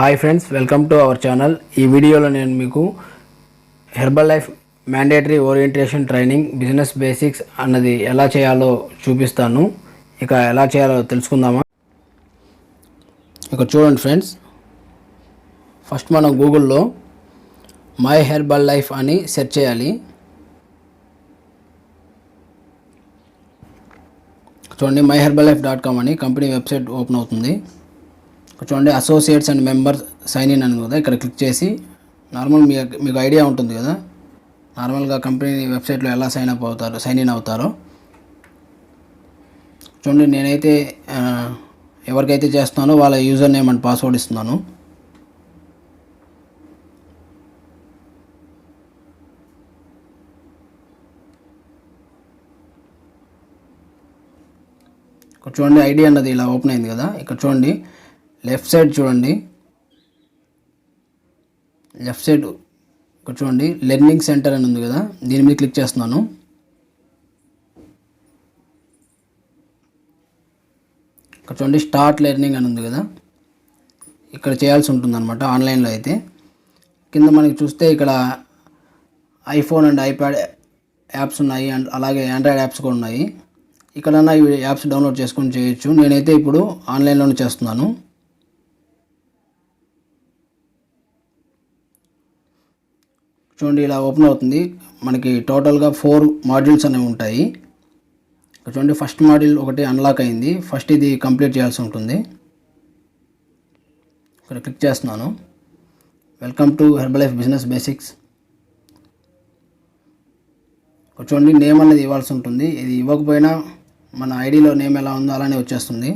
Hi friends, welcome to our channel. ఈ వీడియోలో నేను మీకు herbal life mandatory orientation training business basics అన్నది ఎలా చేయాలో చూపిస్తాను. ఇక ఎలా చేయాలో తెలుసుకుందామా. ఇక చూడండి ఫ్రెండ్స్, ఫస్ట్ మనం గూగుల్లో మై హెర్బల్ లైఫ్ అని సెర్చ్ చేయాలి. చూడండి, myherbalife.com అని కంపెనీ వెబ్సైట్ ఓపెన్ అవుతుంది. చూడండి, associates and members sign in అని కదా, ఇక్కడ క్లిక్ చేసి నార్మల్ మీకు ఐడియా ఉంటుంది కదా, నార్మల్గా కంపెనీ వెబ్సైట్లో ఎలా సైన్ ఇన్ అవుతారో. చూడండి, నేనైతే ఎవరికైతే చేస్తున్నానో వాళ్ళ యూజర్ నేమ్ అండ్ పాస్వర్డ్ ఇస్తున్నాను. ఇక్కడ చూడండి, ఐడి అన్నది ఇలా ఓపెన్ అయింది కదా. ఇక్కడ చూడండి, లెఫ్ట్ సైడ్ చూడండి, ఇక్కడ చూడండి లెర్నింగ్ సెంటర్ అని ఉంది కదా, దీని మీద క్లిక్ చేస్తున్నాను. ఇక్కడ చూడండి స్టార్ట్ లెర్నింగ్ అని ఉంది కదా, ఇక్కడ చేయాల్సి ఉంటుంది అనమాట ఆన్లైన్లో అయితే. కింద మనకి చూస్తే ఇక్కడ ఐఫోన్ అండ్ ఐప్యాడ్ యాప్స్ ఉన్నాయి, అండ్ అలాగే ఆండ్రాయిడ్ యాప్స్ కూడా ఉన్నాయి. ఇక్కడన్నా ఈ యాప్స్ డౌన్లోడ్ చేసుకొని చేయొచ్చు. నేనైతే ఇప్పుడు ఆన్లైన్లోనే చేస్తున్నాను. చూడండి, ఇలా ఓపెన్ అవుతుంది. మనకి టోటల్గా 4 మాడ్యూల్స్ అనేవి ఉంటాయి. చూడండి, ఫస్ట్ మాడ్యూల్ ఒకటి అన్లాక్ అయింది. ఫస్ట్ ఇది కంప్లీట్ చేయాల్సి ఉంటుంది. ఇక్కడ క్లిక్ చేస్తున్నాను. Welcome to herbal life business basics. చూడండి, నేమ్ అనేది ఇవ్వాల్సి ఉంటుంది. ఇది ఇవ్వకపోయినా మన ఐడిలో నేమ్ ఎలా ఉందో అలానే వచ్చేస్తుంది.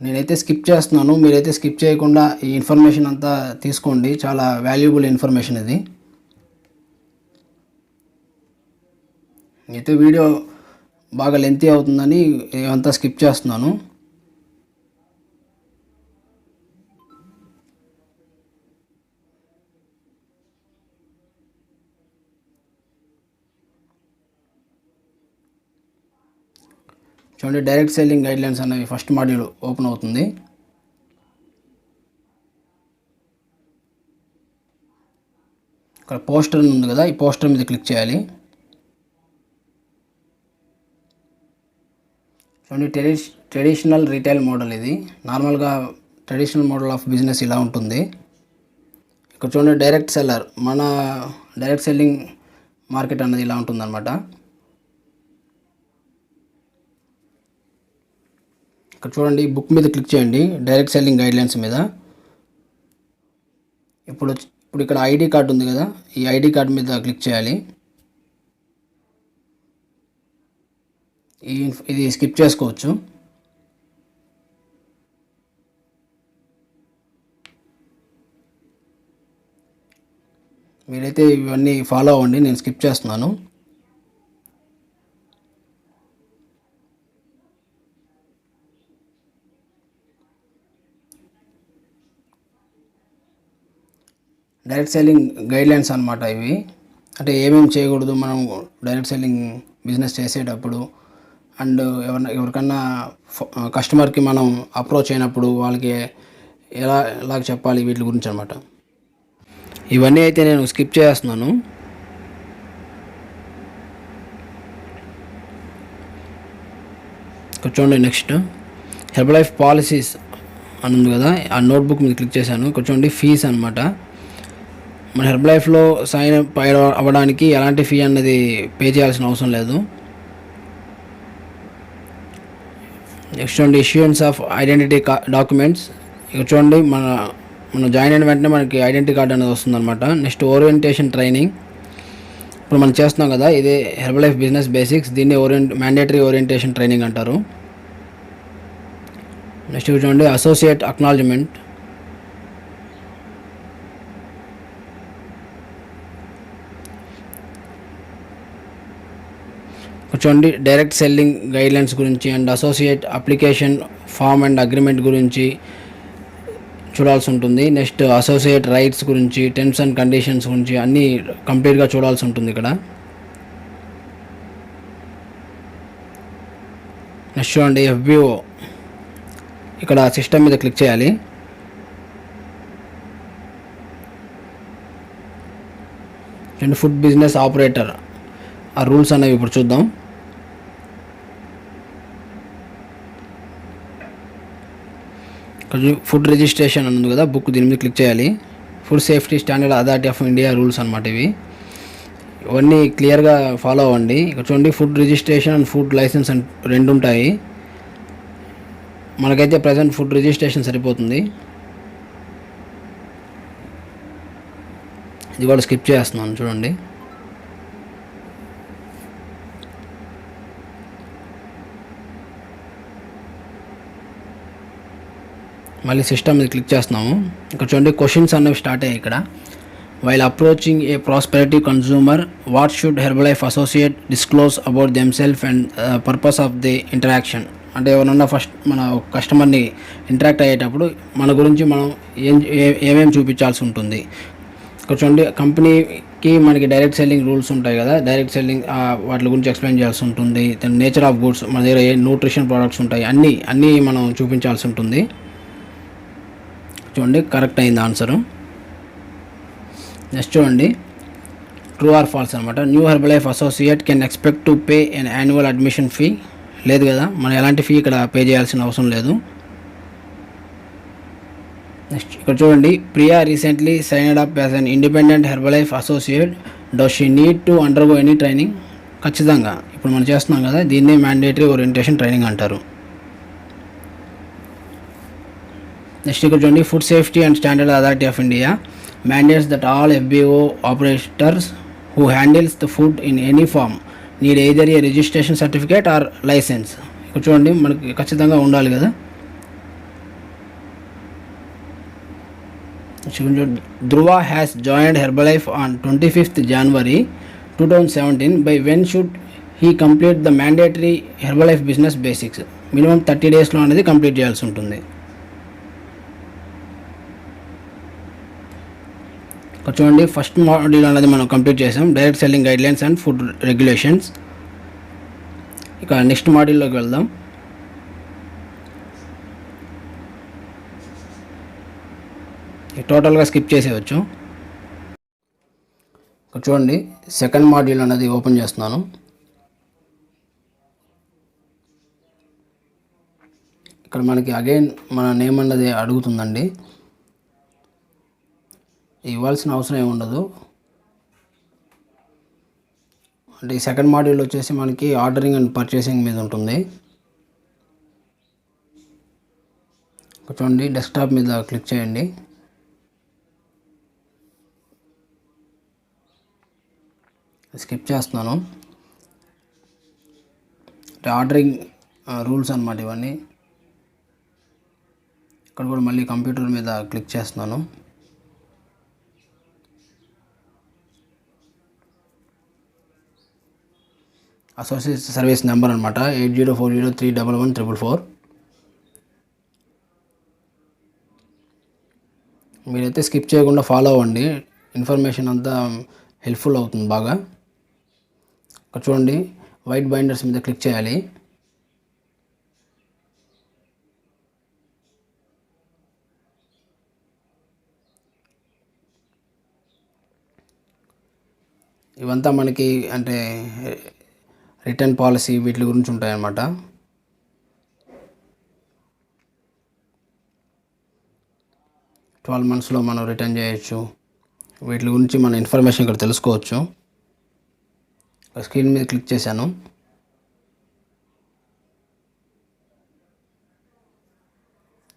నేనైతే స్కిప్ చేస్తున్నాను, మీరైతే స్కిప్ చేయకుండా ఈ ఇన్ఫర్మేషన్ అంతా తీసుకోండి. చాలా వాల్యుబుల్ ఇన్ఫర్మేషన్ ఇది. అయితే వీడియో బాగా లెంతీ అవుతుందని ఇదంతా స్కిప్ చేస్తున్నాను. చూడండి, డైరెక్ట్ సెల్లింగ్ గైడ్లైన్స్ అనేవి ఫస్ట్ మాడ్యూల్ ఓపెన్ అవుతుంది. ఇక్కడ పోస్టర్ ఉంది కదా, ఈ పోస్టర్ మీద క్లిక్ చేయాలి. చూడండి, ట్రెడిషనల్ రీటైల్ మోడల్. ఇది నార్మల్గా ట్రెడిషనల్ మోడల్ ఆఫ్ బిజినెస్ ఇలా ఉంటుంది. ఇక్కడ చూడండి, డైరెక్ట్ సెల్లర్, మన డైరెక్ట్ సెల్లింగ్ మార్కెట్ అన్నది ఇలా ఉంటుందన్నమాట. ఇక్కడ చూడండి, బుక్ మీద క్లిక్ చేయండి, డైరెక్ట్ సెల్లింగ్ గైడ్లైన్స్ మీద. ఇప్పుడు ఇక్కడ ఐడి కార్డు ఉంది కదా, ఈ ఐడి కార్డు మీద క్లిక్ చేయాలి. ఇది స్కిప్ చేసుకోవచ్చు. మీరైతే ఇవన్నీ ఫాలో అవ్వండి, నేను స్కిప్ చేస్తున్నాను. డైరెక్ట్ సెల్లింగ్ గైడ్లైన్స్ అనమాట ఇవి. అంటే ఏమేమి చేయకూడదు మనం డైరెక్ట్ సెల్లింగ్ బిజినెస్ చేసేటప్పుడు, అండ్ ఎవరికన్నా కస్టమర్కి మనం అప్రోచ్ అయినప్పుడు వాళ్ళకి ఎలా చెప్పాలి, వీటి గురించి అనమాట. ఇవన్నీ అయితే నేను స్కిప్ చేస్తున్నాను. చూడండి, నెక్స్ట్ హెర్బల్ లైఫ్ పాలసీస్ అని ఉంది కదా, ఆ నోట్బుక్ మీద క్లిక్ చేశాను. చూడండి, ఫీస్ అనమాట. మన హెర్బల్ లైఫ్లో సైన్ అప్ అవ్వడానికి ఎలాంటి ఫీ అన్నది పే చేయాల్సిన అవసరం లేదు. నెక్స్ట్ చూడండి, ఇష్యూయన్స్ ఆఫ్ ఐడెంటిటీ డాక్యుమెంట్స్. ఇక చూడండి, మనం జాయిన్ అయిన వెంటనే మనకి ఐడెంటిటీ కార్డ్ అనేది వస్తుంది అనమాట. Next orientation training. ఇప్పుడు మనం చేస్తున్నాం కదా, ఇదే హెర్బల్ లైఫ్ బిజినెస్ బేసిక్స్. దీన్ని మ్యాండేటరీ ఓరియంటేషన్ ట్రైనింగ్ అంటారు. నెక్స్ట్ చూడండి, అసోసియేట్ అక్నాలజ్మెంట్. చూడండి, డైరెక్ట్ సెల్లింగ్ గైడ్లైన్స్ గురించి and associate application form and agreement గురించి చూడాల్సి ఉంటుంది. నెక్స్ట్ అసోసియేట్ రైట్స్ గురించి, టర్మ్స్ అండ్ కండిషన్స్ గురించి అన్నీ కంప్లీట్గా చూడాల్సి ఉంటుంది ఇక్కడ. నెక్స్ట్ చూడండి FBO, ఇక్కడ సిస్టమ్ మీద క్లిక్ చేయాలి. చూడండి ఫుడ్ బిజినెస్ ఆపరేటర్ ఆ రూల్స్ అనేవి ఇప్పుడు చూద్దాం. ఫుడ్ రిజిస్ట్రేషన్ అని ఉంది కదా బుక్, దీని మీద క్లిక్ చేయాలి. Food safety standard authority of India rules అనమాట ఇవి. ఇవన్నీ క్లియర్గా ఫాలో అవ్వండి. ఇక్కడ చూడండి food registration and food licence అని రెండు ఉంటాయి. మనకైతే ప్రజెంట్ ఫుడ్ రిజిస్ట్రేషన్ సరిపోతుంది. ఇది కూడా స్కిప్ చేస్తున్నాను చూడండి. మళ్ళీ సిస్టమ్ మీద క్లిక్ చేస్తున్నాము. ఇక్కడ చూడండి క్వశ్చన్స్ అనేవి స్టార్ట్ అయ్యాయి. ఇక్కడ while approaching A prosperity consumer, what should Herbalife associate disclose about themself and purpose of the interaction. అంటే ఎవరన్నా ఫస్ట్ మన కస్టమర్ని ఇంటరాక్ట్ అయ్యేటప్పుడు మన గురించి మనం ఏమేమి చూపించాల్సి ఉంటుంది. ఇక్కడ చూడండి కంపెనీకి మనకి డైరెక్ట్ సెల్లింగ్ రూల్స్ ఉంటాయి కదా, డైరెక్ట్ సెల్లింగ్ వాటి గురించి ఎక్స్ప్లెయిన్ చేయాల్సి ఉంటుంది. నేచర్ ఆఫ్ గుడ్స్, మన దగ్గర ఏ న్యూట్రిషన్ ప్రోడక్ట్స్ ఉంటాయి అన్నీ మనం చూపించాల్సి ఉంటుంది. చూడండి కరెక్ట్ అయింది ఆన్సరు. నెక్స్ట్ చూడండి ట్రూ ఆర్ ఫాల్స్ అనమాట. New Herbalife associate can expect to pay an annual admission fee. లేదు కదా, మనం ఎలాంటి ఫీ ఇక్కడ పే చేయాల్సిన అవసరం లేదు. నెక్స్ట్ ఇక్కడ చూడండి Priya recently signed up as an independent Herbalife associate, does she need to undergo any training. ఖచ్చితంగా ఇప్పుడు మనం చేస్తున్నాం కదా, దీన్నే మ్యాండేటరీ ఓరియంటేషన్ ట్రైనింగ్ అంటారు. నెక్స్ట్ ఇక్కడ చూడండి food safety and standard authority of India mandates that all FBO operators who handles the food in any form need either a registration certificate or license. ఇక్కడ చూడండి మనకి ఖచ్చితంగా ఉండాలి కదా. Dhruva has joined Herbalife on 25th January 2017. by when should he complete the mandatory Herbalife business basics? Minimum 30 daysలో అనేది complete చేయాల్సి ఉంటుంది. చూడండి ఫస్ట్ మాడ్యూల్ అనేది మనం కంప్లీట్ చేసాం, direct selling guidelines and food regulations. ఇక నెక్స్ట్ మాడ్యూల్లోకి వెళ్దాం. టోటల్గా స్కిప్ చేసేయచ్చు. ఇక్కడ చూడండి సెకండ్ మాడ్యూల్ అనేది ఓపెన్ చేస్తున్నాను. ఇక్కడ మనకి అగైన్ మన నేమ్ అన్నది అడుగుతుందండి. ఇవ్వాల్సిన అవసరం ఏమి ఉండదు. అంటే ఈ సెకండ్ మాడ్యూల్ వచ్చేసి మనకి ఆర్డరింగ్ అండ్ పర్చేసింగ్ మీద ఉంటుంది. చూడండి డెస్క్టాప్ మీద క్లిక్ చేయండి. స్కిప్ చేస్తున్నాను. అంటే ఆర్డరింగ్ రూల్స్ అన్నమాట ఇవన్నీ. ఇక్కడ కూడా మళ్ళీ కంప్యూటర్ మీద క్లిక్ చేస్తున్నాను. అసోసియేట్ సర్వీస్ నెంబర్ అనమాట 8040311444. మీరైతే స్కిప్ చేయకుండా ఫాలో అవ్వండి, ఇన్ఫర్మేషన్ అంతా హెల్ప్ఫుల్ అవుతుంది బాగా. ఇక్కడ చూడండి వైట్ బైండర్స్ మీద క్లిక్ చేయాలి. ఇవంతా మనకి అంటే రిటర్న్ పాలసీ వీటి గురించి ఉంటాయన్నమాట. ట్వెల్వ్ మంత్స్లో మనం రిటర్న్ చేయొచ్చు, వీటి గురించి మన ఇన్ఫర్మేషన్ ఇక్కడ తెలుసుకోవచ్చు. స్క్రీన్ మీద క్లిక్ చేశాను.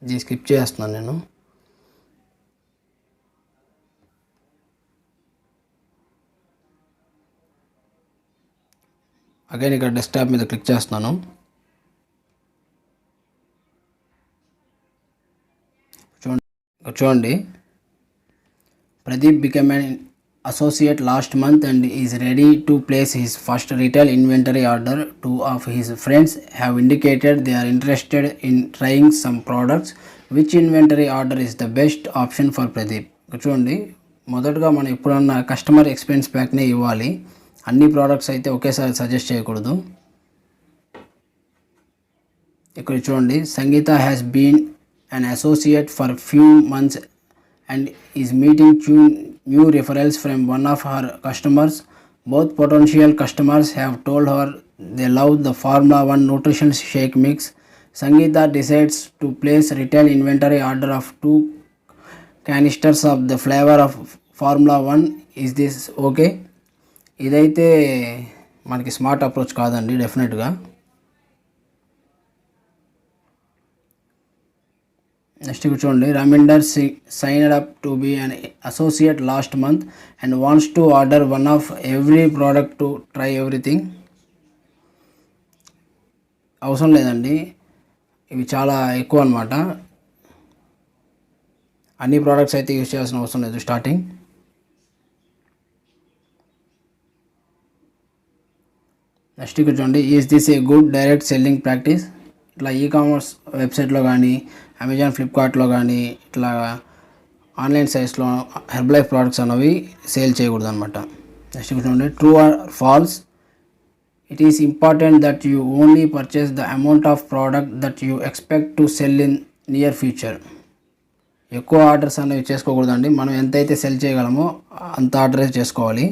ఇది స్కిప్ చేస్తున్నాను నేను. అగైన్ ఇక్కడ డెస్క్టాప్ మీద క్లిక్ చేస్తున్నాను. చూడండి Pradeep became an associate last month and is ready to place his first retail inventory order. Two of his friends have indicated they are interested in trying some products. Which inventory order is the best option for Pradeep? చూడండి మొదటగా మనం ఎప్పుడన్నా customer experience ప్యాక్నే ఇవ్వాలి, అన్ని products అయితే ఒకేసారి suggest చేయకూడదు. ఇక్కడ చూడండి, Sangeetha has been an associate for few months and is meeting two new referrals from one of her customers. Both potential customers have told her they love the Formula One nutrition shake mix. Sangeeta decides to place retail inventory order of 2 canisters of the flavor of Formula One. Is this okay? ఇదైతే మనకి smart approach కాదండి డెఫినెట్గా. Next చూడండి, రమిందర్ signed up to be an associate last month and wants to order one of every product to try everything. అవసరం లేదండి, ఇవి చాలా ఎక్కువ అనమాట. అన్ని ప్రోడక్ట్స్ అయితే యూజ్ చేయాల్సిన అవసరం లేదు స్టార్టింగ్. నెక్స్ట్ ఇక్కడ చూడండి, is this a good direct selling practice? ఇట్లా ఈకామర్స్ వెబ్సైట్లో కానీ, అమెజాన్, ఫ్లిప్కార్ట్లో కానీ, ఇట్లా ఆన్లైన్ సైట్స్లో హెర్బల్ లైఫ్ ప్రోడక్ట్స్ అనేవి సేల్ చేయకూడదు అనమాట. నెక్స్ట్ చూడండి, true or false? It is important that you only purchase the amount of product that you expect to sell in near future. ఎక్కువ ఆర్డర్స్ అనేవి చేసుకోకూడదండి, మనం ఎంతైతే సెల్ చేయగలమో అంత ఆర్డర్ చేసుకోవాలి.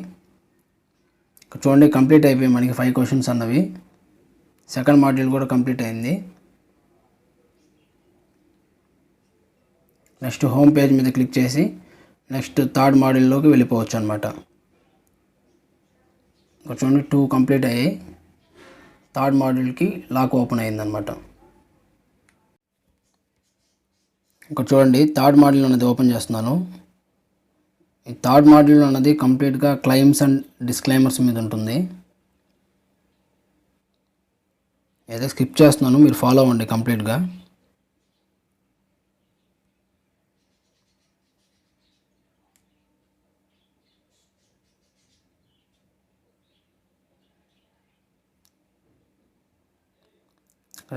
చూడండి, కంప్లీట్ అయిపోయి మనకి 5 క్వశ్చన్స్ అన్నవి. సెకండ్ మాడ్యూల్ కూడా కంప్లీట్ అయింది. నెక్స్ట్ హోమ్ పేజ్ మీద క్లిక్ చేసి నెక్స్ట్ థర్డ్ మాడ్యూల్లోకి వెళ్ళిపోవచ్చు అనమాట. ఇంకా చూడండి, 2 కంప్లీట్ అయ్యాయి. థర్డ్ మాడ్యూల్కి లాక్ ఓపెన్ అయిందనమాట. ఇంకా చూడండి, థర్డ్ మాడ్యూల్ అనేది ఓపెన్ చేస్తున్నాను. ఈ థర్డ్ మాడ్యూల్ అన్నది కంప్లీట్గా క్లెయిమ్స్ అండ్ డిస్క్లైమర్స్ మీద ఉంటుంది. ఏదో స్కిప్ చేస్తున్నాను, మీరు ఫాలో అవ్వండి కంప్లీట్గా.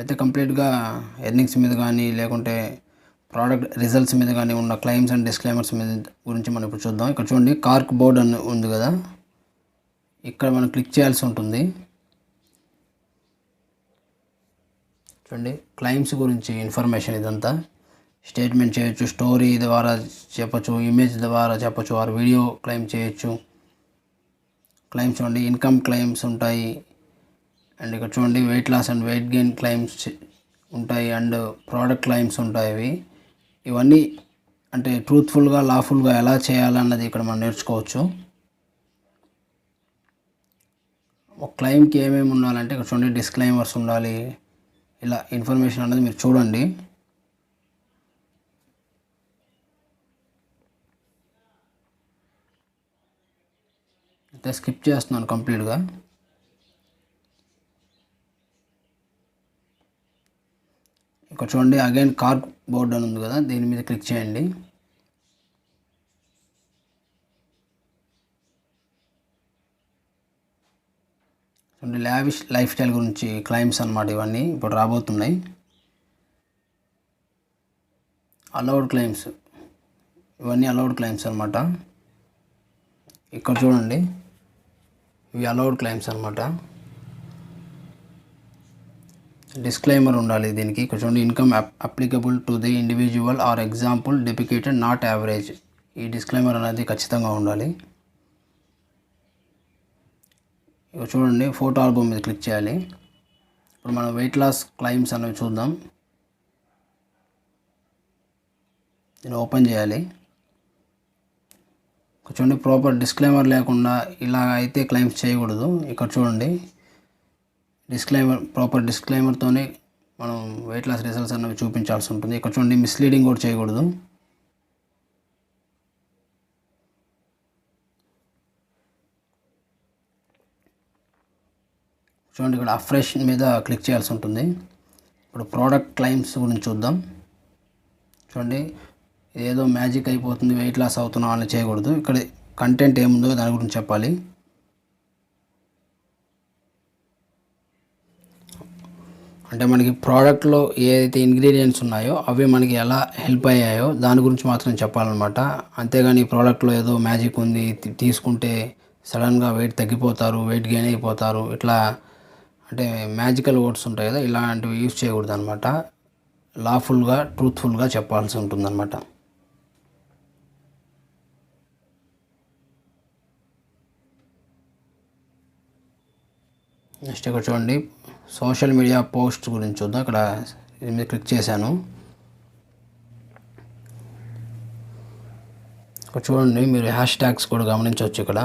అయితే కంప్లీట్గా ఎర్నింగ్స్ మీద కానీ లేకుంటే ప్రోడక్ట్ రిజల్ట్స్ మీద కానీ ఉన్న క్లెయిమ్స్ అండ్ డిస్క్లైమర్స్ మీద గురించి మనం ఇప్పుడు చూద్దాం. ఇక్కడ చూడండి, కార్క్ బోర్డ్ అని ఉంది కదా, ఇక్కడ మనం క్లిక్ చేయాల్సి ఉంటుంది. చూడండి, క్లెయిమ్స్ గురించి ఇన్ఫర్మేషన్ ఇదంతా. స్టేట్మెంట్ చేయొచ్చు, స్టోరీ ద్వారా చెప్పచ్చు, ఇమేజ్ ద్వారా చెప్పచ్చు, ఆర్ వీడియో క్లెయిమ్ చేయొచ్చు. క్లెయిమ్స్ చూడండి, ఇన్కమ్ క్లెయిమ్స్ ఉంటాయి. అండ్ ఇక్కడ చూడండి, weight loss and weight gain claims ఉంటాయి. అండ్ ప్రోడక్ట్ క్లెయిమ్స్ ఉంటాయి. ఇవన్నీ అంటే ట్రూత్ఫుల్గా, లాఫుల్గా ఎలా చేయాలన్నది ఇక్కడ మనం నేర్చుకోవచ్చు. ఒక క్లెయిమ్కి ఏమేమి ఉండాలంటే ఇక్కడ చూడండి, డిస్క్లైమర్స్ ఉండాలి. ఇలా ఇన్ఫర్మేషన్ అనేది మీరు చూడండి. అయితే స్కిప్ చేస్తున్నాను కంప్లీట్గా. ఇక్కడ చూడండి, అగైన్ కార్క్ బోర్డ్ అని ఉంది కదా, దీని మీద క్లిక్ చేయండి. చూడండి, లావిష్ లైఫ్ స్టైల్ గురించి క్లెయిమ్స్ అన్నమాట. ఇవన్నీ ఇప్పుడు రాబోతున్నాయి. అలౌడ్ క్లెయిమ్స్, ఇవన్నీ అలౌడ్ క్లెయిమ్స్ అన్నమాట. ఇక్కడ చూడండి, ఇవి అలౌడ్ క్లెయిమ్స్ అన్నమాట. డిస్క్లైమర్ ఉండాలి దీనికి. ఇక్కడ చూడండి, income applicable to the individual are example depicted not average. ఈ డిస్క్లైమర్ అనేది ఖచ్చితంగా ఉండాలి. ఇక చూడండి, ఫోటో ఆల్బమ్ మీద క్లిక్ చేయాలి. ఇప్పుడు మనం వెయిట్ లాస్ క్లెయిమ్స్ అనేవి చూద్దాం. దీన్ని ఓపెన్ చేయాలి. చూడండి, ప్రాపర్ డిస్క్లైమర్ లేకుండా ఇలా అయితే క్లెయిమ్స్ చేయకూడదు. ఇక్కడ చూడండి, డిస్క్లైమర్, ప్రాపర్ డిస్క్లైమర్తోనే మనం వెయిట్ లాస్ రిజల్ట్స్ అన్నవి చూపించాల్సి ఉంటుంది. ఇక్కడ చూడండి, మిస్లీడింగ్ కూడా చేయకూడదు. చూడండి, ఇక్కడ అఫ్రెష్ మీద క్లిక్ చేయాల్సి ఉంటుంది. ఇప్పుడు ప్రోడక్ట్ క్లెయిమ్స్ గురించి చూద్దాం. చూడండి, ఏదో మ్యాజిక్ అయిపోతుంది, వెయిట్ లాస్ అవుతున్నాం అని చేయకూడదు. ఇక్కడ కంటెంట్ ఏముందో దాని గురించి చెప్పాలి. అంటే మనకి ప్రోడక్ట్లో ఏదైతే ఇంగ్రీడియంట్స్ ఉన్నాయో అవి మనకి ఎలా హెల్ప్ అయ్యాయో దాని గురించి మాత్రం చెప్పాలన్నమాట. అంతేగాని ప్రోడక్ట్లో ఏదో మ్యాజిక్ ఉంది, తీసుకుంటే సడన్గా వెయిట్ తగ్గిపోతారు, వెయిట్ గెయిన్ అయిపోతారు, ఇట్లా అంటే మ్యాజికల్ వర్డ్స్ ఉంటాయి కదా, ఇలాంటివి యూజ్ చేయకూడదు అనమాట. లాఫుల్గా ట్రూత్ఫుల్గా చెప్పాల్సి ఉంటుందన్నమాట. నెక్స్ట్ ఇక్కడ చూడండి, సోషల్ మీడియా పోస్ట్ గురించి చూద్దాం. ఇక్కడ దీని మీద క్లిక్ చేశాను. ఇక్కడ చూడండి, మీరు హ్యాష్ ట్యాగ్స్ కూడా గమనించవచ్చు. ఇక్కడ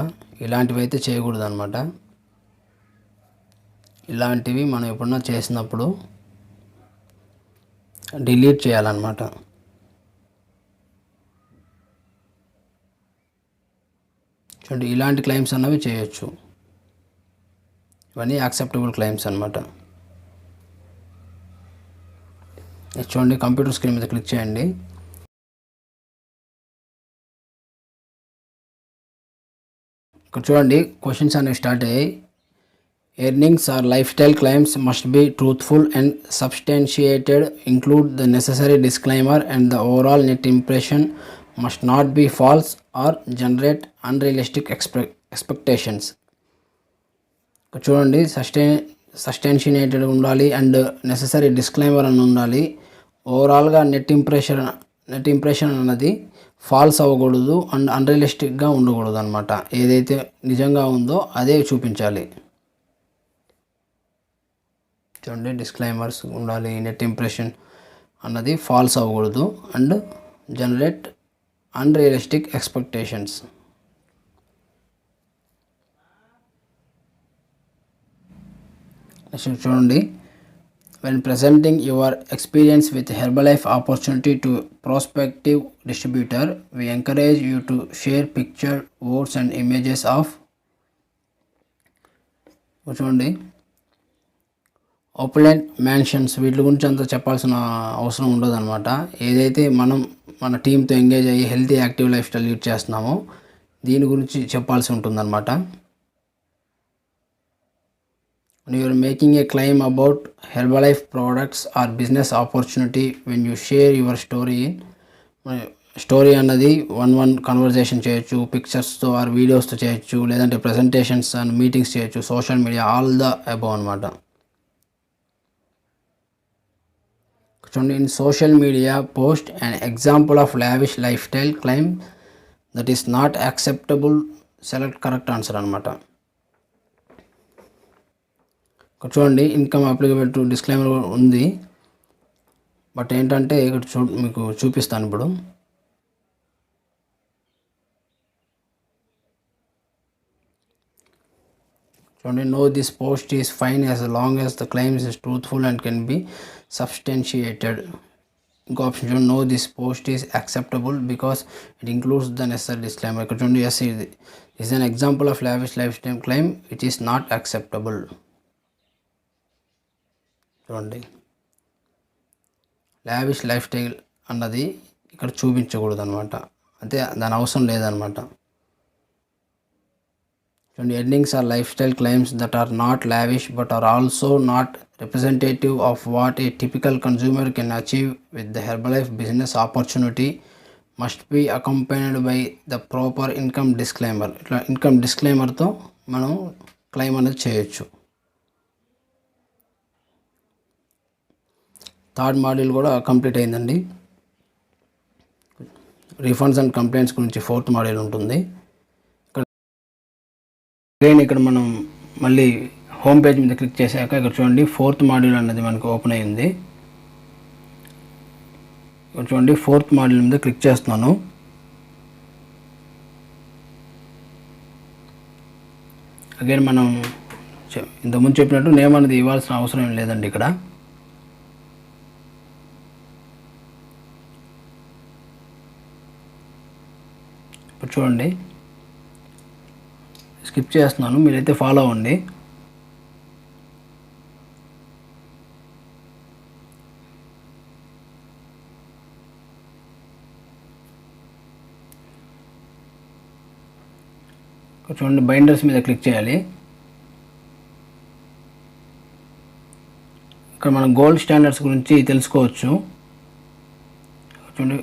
ఇలాంటివి అయితే చేయకూడదు అనమాట. ఇలాంటివి మనం ఎప్పుడన్నా చేసినప్పుడు డిలీట్ చేయాలన్నమాట. చూడండి, ఇలాంటి క్లెయిమ్స్ అన్నవి చేయొచ్చు. ఇవన్నీ యాక్సెప్టబుల్ క్లెయిమ్స్ అనమాట. చూడండి, కంప్యూటర్ స్క్రీన్ మీద క్లిక్ చేయండి. ఇక్కడ చూడండి, క్వశ్చన్స్ అనేవి స్టార్ట్ అయ్యాయి. Earnings or life style claims must be truthful and substantiated, include the necessary disclaimer and the overall net impression must not be false or generate unrealistic expectations. చూడండి, substantiated ఉండాలి and necessary disclaimer అని ఉండాలి. ఓవరాల్గా net impression అన్నది false అవ్వకూడదు and అన్రియలిస్టిక్గా ఉండకూడదు అనమాట. ఏదైతే నిజంగా ఉందో అదే చూపించాలి. చూడండి, డిస్క్లైమర్స్ ఉండాలి, నెట్ ఇంప్రెషన్ అన్నది ఫాల్స్ అవ్వకూడదు అండ్ జనరేట్ అన్రియలిస్టిక్ ఎక్స్పెక్టేషన్స్. చూడండి, when presenting your experience with Herbalife opportunity to prospective distributor, we encourage you to share picture, words and images of చూడండి ఓపులెంట్ మ్యాన్షన్స్. వీటి గురించి అంతా చెప్పాల్సిన అవసరం ఉండదు అనమాట. ఏదైతే మనం మన టీంతో ఎంగేజ్ అయ్యి healthy active life style lead చేస్తున్నామో దీని గురించి చెప్పాల్సి ఉంటుందన్నమాట. When you are making a claim about Herbalife products or business opportunity, when you share your story అన్నది వన్ కన్వర్జేషన్ చేయొచ్చు, పిక్చర్స్తో ఆర్ వీడియోస్తో చేయొచ్చు, లేదంటే ప్రజెంటేషన్స్ అండ్ మీటింగ్స్ చేయొచ్చు, social media, all the above అనమాట. చూడండి, in social media post an example of lavish lifestyle claim that is not acceptable, select correct answer అనమాట. చూడండి, ఇన్కమ్ అప్లికబుల్ టు డిస్క్లైమర్ ఉంది, బట్ ఏంటంటే ఇక్కడ మీకు చూపిస్తాను ఇప్పుడు. చూడండి, no this post is fine as long as the claims is truthful and can be substantiated. ఇంకో ఆప్షన్ చూడండి, no this post is acceptable because it includes the necessary disclaimer. ఇక్కడ చూడండి, yes is an example of lavish life style claim which is not acceptable. చూడండి, lavish life style అన్నది ఇక్కడ చూపించకూడదు అనమాట. అంటే దాని అవసరం లేదనమాట. చూడండి, earnings or life style claims that are not lavish but are also not representative of what a typical consumer can achieve with the Herbalife business opportunity must be accompanied by the proper income disclaimer. ఇట్లా income డిస్క్లైమర్తో మనం claim అనేది చేయొచ్చు. Third module కూడా complete అయిందండి. Refunds and complaints గురించి fourth module ఉంటుంది. ఇక్కడ మనం మళ్ళీ హోమ్ పేజ్ మీద క్లిక్ చేశాక ఇక్కడ చూడండి, ఫోర్త్ మాడ్యూల్ అన్నది మనకు ఓపెన్ అయింది. ఇక్కడ చూడండి, ఫోర్త్ మాడ్యూల్ మీద క్లిక్ చేస్తున్నాను. అగైన్ మనం ఇంతకుముందు చెప్పినట్టు నేమ్ అనేది ఇవ్వాల్సిన అవసరం ఏం లేదండి. ఇక్కడ చూడండి, స్కిప్ చేస్తున్నాను, మీరైతే ఫాలో అవ్వండి. చూడండి, బైండర్స్ మీద క్లిక్ చేయాలి. ఇక్కడ మనం గోల్డ్ స్టాండర్డ్స్ గురించి తెలుసుకోవచ్చు. చూడండి,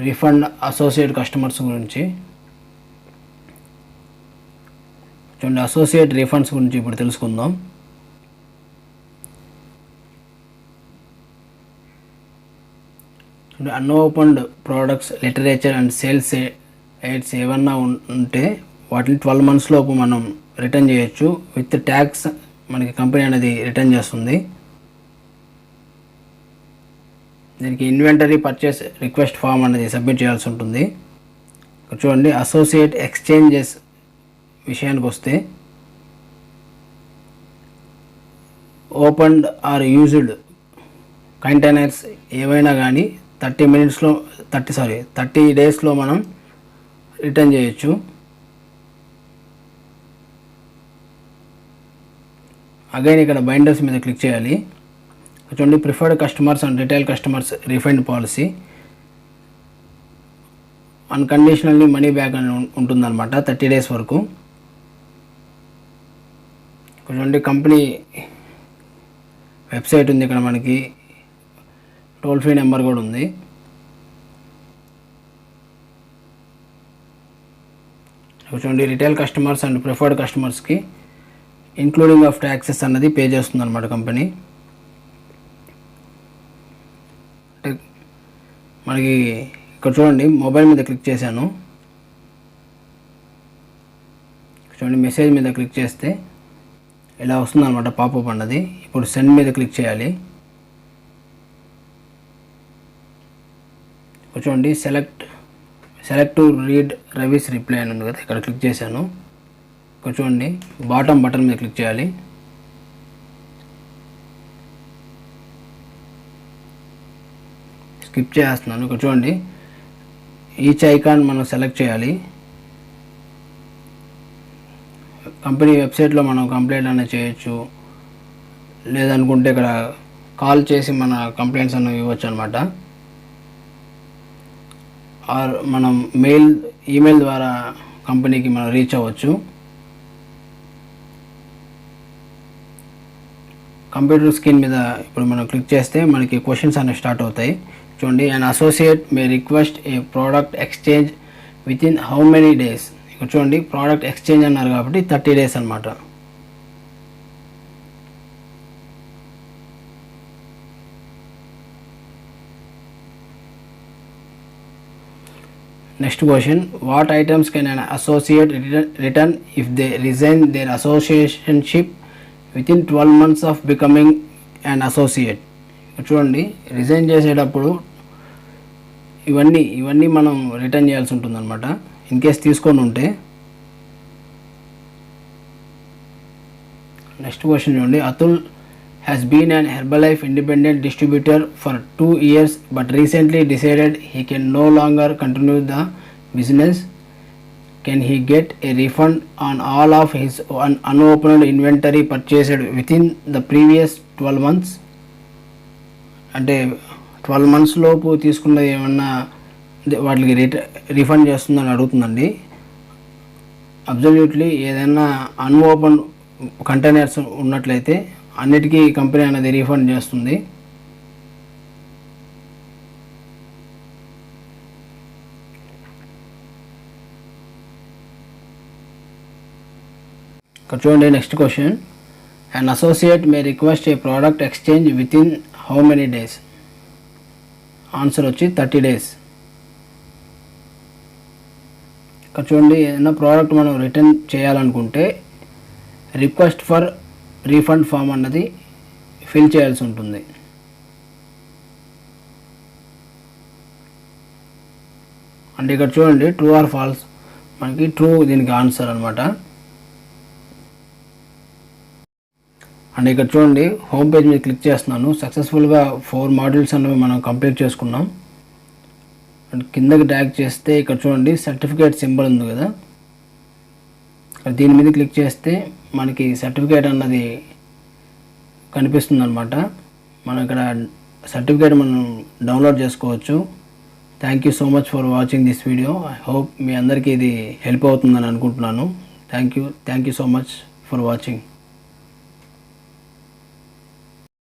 రిఫండ్ అసోసియేట్ కస్టమర్స్ గురించి. చూడండి, అసోసియేట్ రిఫండ్స్ గురించి ఇప్పుడు తెలుసుకుందాం. Unopened products literature and sales aids ఏమన్నా ఉంటే వాటిని 12 months లోపు మనం రిటర్న్ చేయొచ్చు. విత్ ట్యాక్స్ మనకి కంపెనీ అనేది రిటర్న్ చేస్తుంది. దీనికి ఇన్వెంటరీ పర్చేస్ రిక్వెస్ట్ ఫామ్ అనేది సబ్మిట్ చేయాల్సి ఉంటుంది. చూడండి, అసోసియేట్ ఎక్స్చేంజెస్ విషయానికి వస్తే ఓపెన్డ్ ఆర్ యూజ్డ్ కంటైనర్స్ ఏవైనా కానీ 30 daysలో మనం రిటర్న్ చేయొచ్చు. అగైన్ ఇక్కడ బైండర్స్ మీద క్లిక్ చేయాలి. చూడండి, preferred customers and retail customers refund policy unconditionally money back అని ఉంటుందన్నమాట 30 days వరకు. చూడండి, కంపెనీ వెబ్సైట్ ఉంది, ఇక్కడ మనకి టోల్ ఫ్రీ నెంబర్ కూడా ఉంది. చూడండి, రిటైల్ కస్టమర్స్ అండ్ ప్రిఫర్డ్ కస్టమర్స్కి ఇంక్లూడింగ్ ఆఫ్ ట్యాక్సెస్ అన్నది పే చేస్తుంది అనమాట కంపెనీ. మనకి ఇక్కడ చూడండి, మొబైల్ మీద క్లిక్ చేశాను. చూడండి, మెసేజ్ మీద క్లిక్ చేస్తే ఇలా వస్తుంది అనమాట పాపప్ అన్నది. ఇప్పుడు సెండ్ మీద క్లిక్ చేయాలి. చూడండి, select to read Ravi's reply అని ఉంది కదా, ఇక్కడ క్లిక్ చేశాను. ఇక్కడ చూడండి, బాటమ్ బటన్ మీద క్లిక్ చేయాలి. స్కిప్ చేస్తున్నాను. ఇక్కడ చూడండి, ఈచ్ ఐకాన్ మనం సెలెక్ట్ చేయాలి. కంపెనీ వెబ్సైట్లో మనం కంప్లైంట్ అనేది చేయొచ్చు, లేదనుకుంటే ఇక్కడ కాల్ చేసి మన కంప్లైంట్స్ అన్నవి ఇవ్వచ్చు అనమాట. ఆర్ మనం ఈమెయిల్ ద్వారా కంపెనీకి మనం రీచ్ అవ్వచ్చు. కంప్యూటర్ స్క్రీన్ మీద ఇప్పుడు మనం క్లిక్ చేస్తే మనకి క్వశ్చన్స్ అనేవి స్టార్ట్ అవుతాయి. చూడండి, and associate may request a product exchange within how many days. ఇక్కడ చూడండి, ప్రోడక్ట్ ఎక్స్చేంజ్ అన్నారు కాబట్టి 30 days అనమాట. Next question, what items can an associate return if they resign their associationship within 12 months of becoming an associate. చూడండి, resign చేసేటప్పుడు ఇవన్నీ మనం return చేయాల్సి ఉంటుంది అనమాట, ఇన్ కేస్ తీసుకొని ఉంటే. నెక్స్ట్ క్వశ్చన్ చూడండి, Atul has been an Herbalife independent distributor for 2 years but recently decided he can no longer continue the business. Can he get a refund on all of his unopened inventory purchased within the previous 12 months. అంటే 12 months లోపు తీసుకున్నది ఏమన్నా వాటికి refund చేస్తుందని అడుగుతుందండి. Absolutely ఏదైనా అన్ఓపెన్ containers ఉన్నట్లయితే అన్నిటికీ company అనేది రీఫండ్ చేస్తుంది. ఇక్కడ చూడండి, next question, an associate may request a product exchange within how many days. Answer వచ్చి 30 days. ఇక్కడ చూడండి, ఏదైనా ప్రోడక్ట్ మనం రిటర్న్ చేయాలనుకుంటే రిక్వెస్ట్ ఫర్ రీఫండ్ ఫామ్ అన్నది ఫిల్ చేయాల్సి ఉంటుంది. అంటే ఇక్కడ చూడండి, ట్రూ ఆర్ ఫాల్స్, మనకి ట్రూ దీనికి ఆన్సర్ అనమాట. అండ్ ఇక్కడ చూడండి, హోమ్ పేజ్ మీద క్లిక్ చేస్తున్నాను. సక్సెస్ఫుల్గా 4 modules అనేవి మనం కంప్లీట్ చేసుకున్నాం. అండ్ కిందకి డ్రాగ్ చేస్తే ఇక్కడ చూడండి, సర్టిఫికేట్ సింబల్ ఉంది కదా, దీని మీద క్లిక్ చేస్తే మనకి సర్టిఫికేట్ అన్నది కనిపిస్తుంది అనమాట. మనం ఇక్కడ సర్టిఫికేట్ మనం డౌన్లోడ్ చేసుకోవచ్చు. Thank you so much for watching this video. I hope మీ అందరికీ ఇది హెల్ప్ అవుతుందని అనుకుంటున్నాను. Thank you so much for watching.